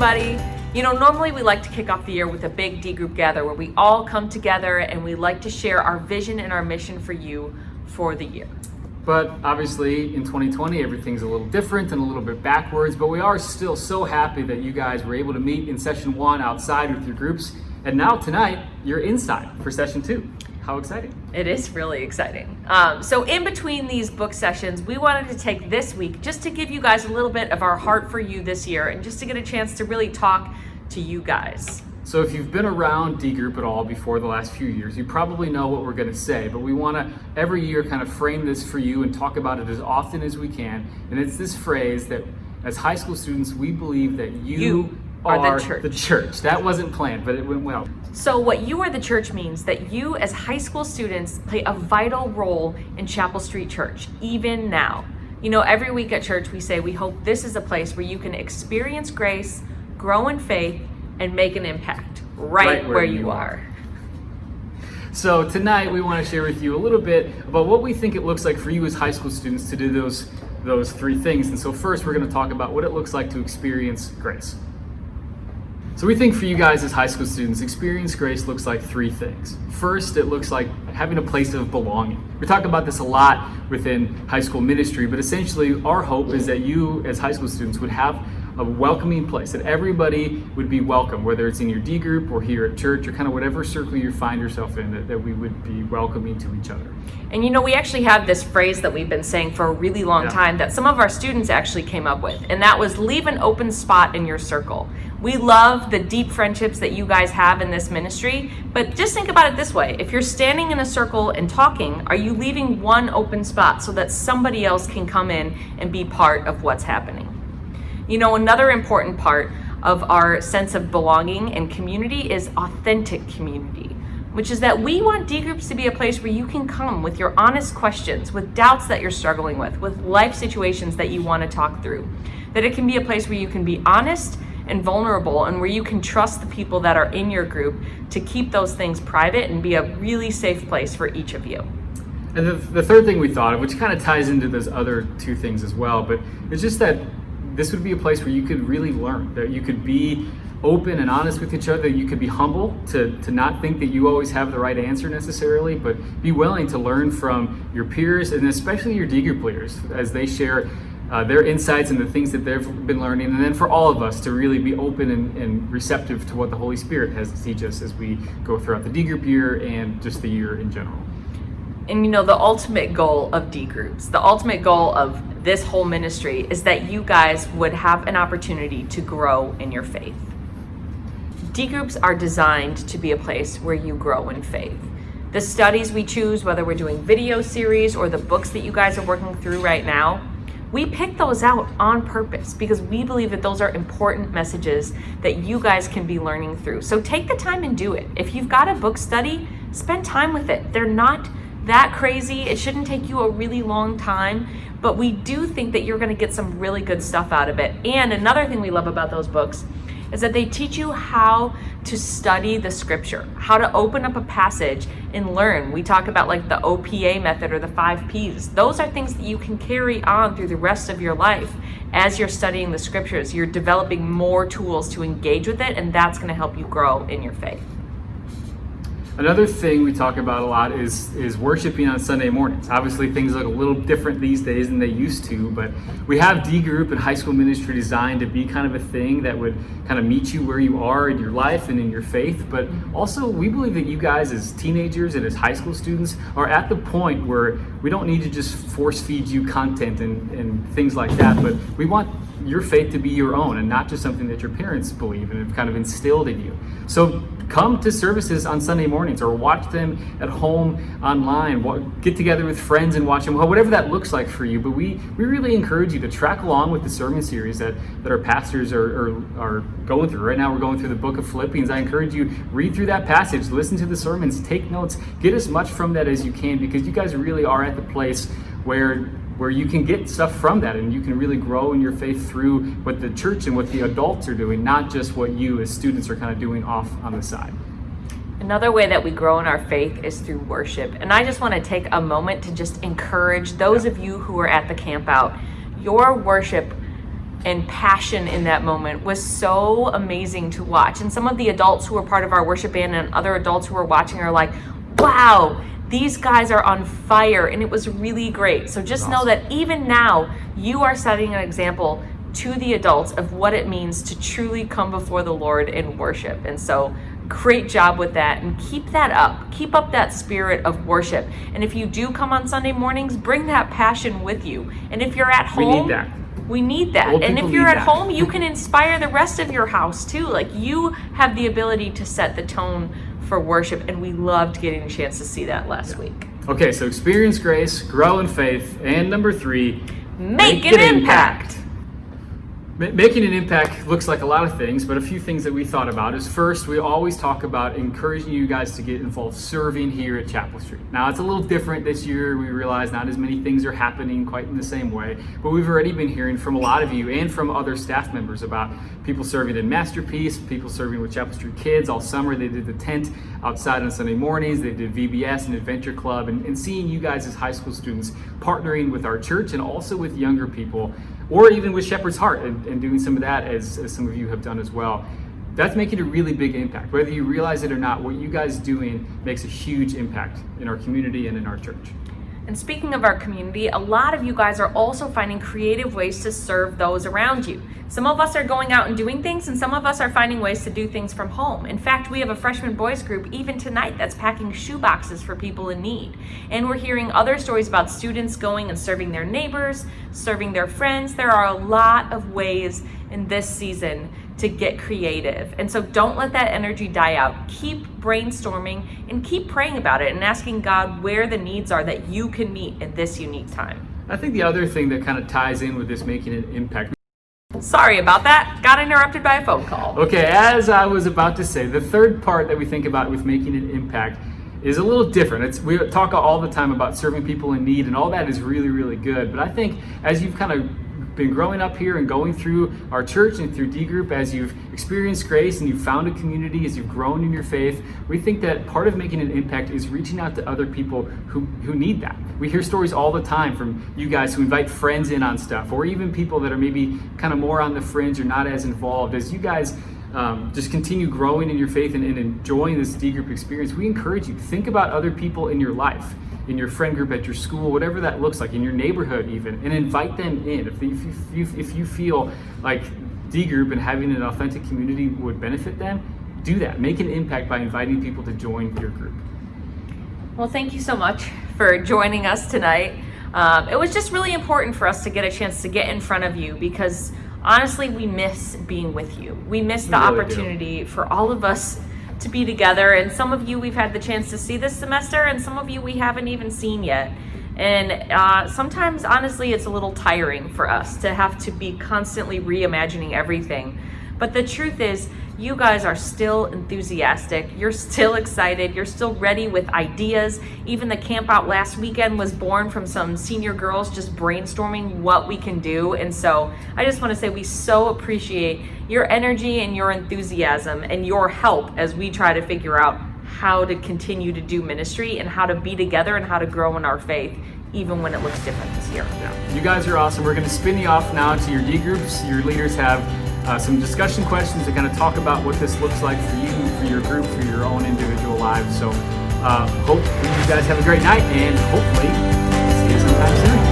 everybody. Normally we like to kick off the year with a big D group gather where we all come together and we like to share our vision and our mission for you for the year. But obviously in 2020, everything's a little different and a little bit backwards, but we are still so happy that you guys were able to meet in session 1 outside with your groups. And now tonight, you're inside for session 2. How exciting. It is really exciting. So in between these book sessions, we wanted to take this week just to give you guys a little bit of our heart for you this year and just to get a chance to really talk to you guys. So if you've been around D group at all before the last few years, you probably know what we're going to say, but we want to every year kind of frame this for you and talk about it as often as we can. And it's this phrase that as high school students, we believe that you are the church. That wasn't planned, but it went well. So what you are the church means that you as high school students play a vital role in Chapelstreet Church, even now. Every week at church we say we hope this is a place where you can experience grace, grow in faith, and make an impact right where you are. So tonight we want to share with you a little bit about what we think it looks like for you as high school students to do those 3 things. And so first we're going to talk about what it looks like to experience grace. So we think for you guys as high school students, experience grace looks like 3 things. First, it looks like having a place of belonging. We talk about this a lot within high school ministry, but essentially our hope is that you as high school students would have a welcoming place, that everybody would be welcome, whether it's in your D group or here at church or kind of whatever circle you find yourself in, that we would be welcoming to each other. And we actually have this phrase that we've been saying for a really long time that some of our students actually came up with, and that was leave an open spot in your circle. We love the deep friendships that you guys have in this ministry, but just think about it this way. If you're standing in a circle and talking, are you leaving one open spot so that somebody else can come in and be part of what's happening? Another important part of our sense of belonging and community is authentic community, which is that we want D groups to be a place where you can come with your honest questions, with doubts that you're struggling with life situations that you want to talk through. That it can be a place where you can be honest and vulnerable and where you can trust the people that are in your group to keep those things private and be a really safe place for each of you. And the third thing we thought of, which kind of ties into those other 2 things as well, but it's just that this would be a place where you could really learn, that you could be open and honest with each other, that you could be humble, to not think that you always have the right answer necessarily, but be willing to learn from your peers and especially your D group leaders as they share their insights and the things that they've been learning, and then for all of us to really be open and receptive to what the Holy Spirit has to teach us as we go throughout the D group year and just the year in general. And the ultimate goal of D groups, the ultimate goal of this whole ministry is that you guys would have an opportunity to grow in your faith. D groups are designed to be a place where you grow in faith. The studies we choose, whether we're doing video series or the books that you guys are working through right now, we pick those out on purpose because we believe that those are important messages that you guys can be learning through. So take the time and do it. If you've got a book study, spend time with it. They're not that crazy. It shouldn't take you a really long time, but we do think that you're going to get some really good stuff out of it. And another thing we love about those books is that they teach you how to study the scripture, how to open up a passage and learn. We talk about like the OPA method or the 5 Ps. Those are things that you can carry on through the rest of your life. As you're studying the scriptures, you're developing more tools to engage with it, and that's going to help you grow in your faith. Another thing we talk about a lot is worshiping on Sunday mornings. Obviously things look a little different these days than they used to, but we have D group and high school ministry designed to be kind of a thing that would kind of meet you where you are in your life and in your faith. But also we believe that you guys as teenagers and as high school students are at the point where we don't need to just force feed you content and things like that, but we want your faith to be your own and not just something that your parents believe and have kind of instilled in you. So come to services on Sunday mornings or watch them at home online. Get together with friends and watch them, whatever that looks like for you. But we really encourage you to track along with the sermon series that our pastors are going through. Right now we're going through the book of Philippians. I encourage you, read through that passage, listen to the sermons, take notes, get as much from that as you can, because you guys really are at the place where you can get stuff from that and you can really grow in your faith through what the church and what the adults are doing, not just what you as students are kind of doing off on the side. Another way that we grow in our faith is through worship. And I just want to take a moment to just encourage those of you who are at the camp out. Your worship and passion in that moment was so amazing to watch. And some of the adults who were part of our worship band and other adults who were watching are like, wow, these guys are on fire, and it was really great. So just know that even now, you are setting an example to the adults of what it means to truly come before the Lord in worship. And so great job with that, and keep that up. Keep up that spirit of worship. And if you do come on Sunday mornings, bring that passion with you. And if you're at home, we need that. And if you're at home, you can inspire the rest of your house too. Like, you have the ability to set the tone for worship, and we loved getting a chance to see that last week. Okay, so experience grace, grow in faith, and number 3, make an impact. Making an impact looks like a lot of things, but a few things that we thought about is, first, we always talk about encouraging you guys to get involved serving here at Chapelstreet. Now, it's a little different this year. We realize not as many things are happening quite in the same way, but we've already been hearing from a lot of you and from other staff members about people serving in Masterpiece, people serving with Chapelstreet Kids all summer. They did the tent outside on Sunday mornings. They did VBS and Adventure Club, and seeing you guys as high school students partnering with our church and also with younger people, or even with Shepherd's Heart and doing some of that as some of you have done as well. That's making a really big impact. Whether you realize it or not, what you guys doing makes a huge impact in our community and in our church. And speaking of our community, a lot of you guys are also finding creative ways to serve those around you. Some of us are going out and doing things, and some of us are finding ways to do things from home. In fact, we have a freshman boys group even tonight that's packing shoe boxes for people in need. And we're hearing other stories about students going and serving their neighbors, serving their friends. There are a lot of ways in this season to get creative. And so don't let that energy die out. Keep brainstorming and keep praying about it and asking God where the needs are that you can meet in this unique time. I think the other thing that kind of ties in with this making an impact. Sorry about that. Got interrupted by a phone call. Okay, as I was about to say, the third part that we think about with making an impact is a little different. We talk all the time about serving people in need, and all that is really, really good. But I think as you've kind of been growing up here and going through our church and through D Group, as you've experienced grace and you've found a community, as you've grown in your faith, we think that part of making an impact is reaching out to other people who need that. We hear stories all the time from you guys who invite friends in on stuff, or even people that are maybe kind of more on the fringe or not as involved. As you guys just continue growing in your faith and enjoying this D Group experience, we encourage you to think about other people in your life, in your friend group, at your school, whatever that looks like, in your neighborhood even, and invite them in. If you feel like D Group and having an authentic community would benefit them, do that. Make an impact by inviting people to join your group. Well, thank you so much for joining us tonight. It was just really important for us to get a chance to get in front of you, because honestly, we miss being with you. We miss the opportunity for all of us to be together, and some of you we've had the chance to see this semester, and some of you we haven't even seen yet. And sometimes, honestly, it's a little tiring for us to have to be constantly reimagining everything. But the truth is, you guys are still enthusiastic. You're still excited. You're still ready with ideas. Even the camp out last weekend was born from some senior girls just brainstorming what we can do. And so I just want to say we so appreciate your energy and your enthusiasm and your help as we try to figure out how to continue to do ministry and how to be together and how to grow in our faith, even when it looks different this year. Yeah. You guys are awesome. We're going to spin you off now to your D groups. Your leaders have some discussion questions to kind of talk about what this looks like for you, for your group, for your own individual lives. So hope you guys have a great night, and hopefully see you sometime soon.